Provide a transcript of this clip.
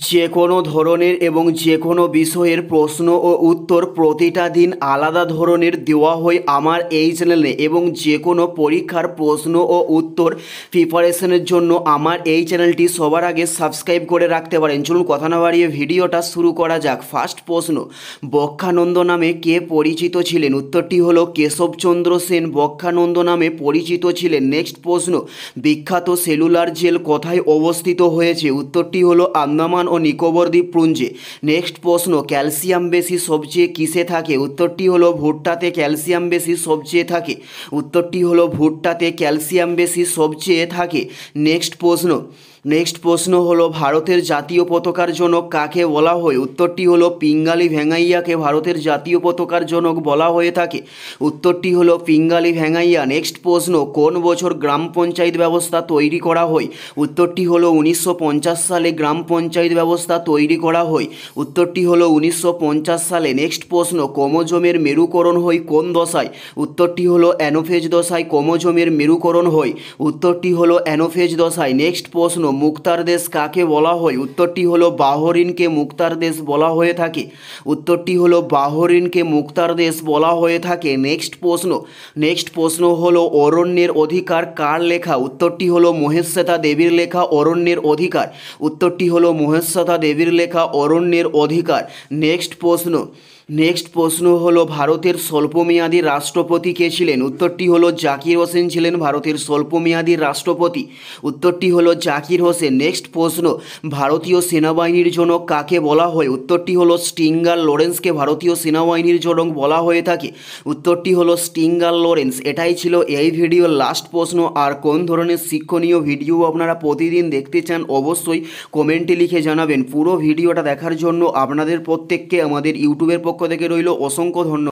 যে কোনো ধরনের এবং যে কোনো বিষয়ের প্রশ্ন ও উত্তর প্রতিটা দিন আলাদা ধরনের দেওয়া হয় আমার এই চ্যানেলে, এবং যে কোনো পরীক্ষার প্রশ্ন ও উত্তর প্রিপারেশনের জন্য আমার এই চ্যানেলটি সবার আগে সাবস্ক্রাইব করে রাখতে পারেন। চলুন কথা না বাড়িয়ে ভিডিওটা শুরু করা যাক। ফার্স্ট প্রশ্ন, বক্ষানন্দ নামে কে পরিচিত ছিলেন? উত্তরটি হলো কেশবচন্দ্র সেন বক্ষানন্দ নামে পরিচিত ছিলেন। নেক্সট প্রশ্ন, বিখ্যাত সেলুলার জেল কোথায় অবস্থিত হয়েছে? উত্তরটি হলো আন্দামান ও নিকোবর দ্বীপপুঞ্জে। নেক্সট প্রশ্ন, ক্যালসিয়াম বেশি সবচেয়ে কিসে থাকে? উত্তরটি হলো ভুট্টাতে ক্যালসিয়াম বেশি সবচেয়ে থাকে। উত্তরটি হলো ভুট্টাতে ক্যালসিয়াম বেশি সবচেয়ে থাকে। নেক্সট প্রশ্ন হলো ভারতের জাতীয় পতাকার জনক কাকে বলা হয়? উত্তরটি হলো পিঙ্গালি ভেঙ্গাইয়াকে ভারতের জাতীয় পতাকার জনক বলা হয়ে থাকে। উত্তরটি হলো পিঙ্গালি ভেঙ্গাইয়া। নেক্সট প্রশ্ন, কোন বছর গ্রাম পঞ্চায়েত ব্যবস্থা তৈরি করা হয়? উত্তরটি হলো 1950 সালে গ্রাম পঞ্চায়েত ব্যবস্থা তৈরি করা হয়। উত্তরটি হলো 1950 সালে। নেক্সট প্রশ্ন, ক্রোমোজোমের মেরুকরণ হয় কোন দশায়? উত্তরটি হলো অ্যানোফেজ দশায় ক্রোমোজোমের মেরুকরণ হয়। উত্তরটি হলো অ্যানোফেজ দশায়। নেক্সট প্রশ্ন, মুক্তার দেশ কাকে বলা হয়? উত্তরটি হলো বাহরিনকে মুক্তার দেশ বলা হয়ে থাকে। উত্তরটি হলো বাহরিনকে মুক্তার দেশ বলা হয়ে থাকে। নেক্সট প্রশ্ন হলো অরণ্যের অধিকার কার লেখা? উত্তরটি হলো মহেশ্বেতা দেবীর লেখা অরণ্যের অধিকার। উত্তরটি হলো মহেশ্বেতা দেবীর লেখা অরণ্যের অধিকার। নেক্সট প্রশ্ন হলো ভারতের স্বল্পমেয়াদী রাষ্ট্রপতি কে ছিলেন? উত্তরটি হলো জাকির হোসেন ছিলেন ভারতের স্বল্পমেয়াদী রাষ্ট্রপতি। উত্তরটি হলো জাকির হোসেন। নেক্সট প্রশ্ন, ভারতীয় সেনাবাহিনীর জনক কাকে বলা হয়? উত্তরটি হলো স্টিঙ্গার লরেন্সকে ভারতীয় সেনাবাহিনীর জনক বলা হয়ে থাকে। উত্তরটি হলো স্টিঙ্গার লরেন্স। এটাই ছিল এই ভিডিওর লাস্ট প্রশ্ন। আর কোন ধরনের শিক্ষণীয় ভিডিও আপনারা প্রতিদিন দেখতে চান অবশ্যই কমেন্টে লিখে জানাবেন। পুরো ভিডিওটা দেখার জন্য আপনাদের প্রত্যেককে আমাদের ইউটিউবের পক্ষ থেকে রইল অসংখ্য ধন্যবাদ।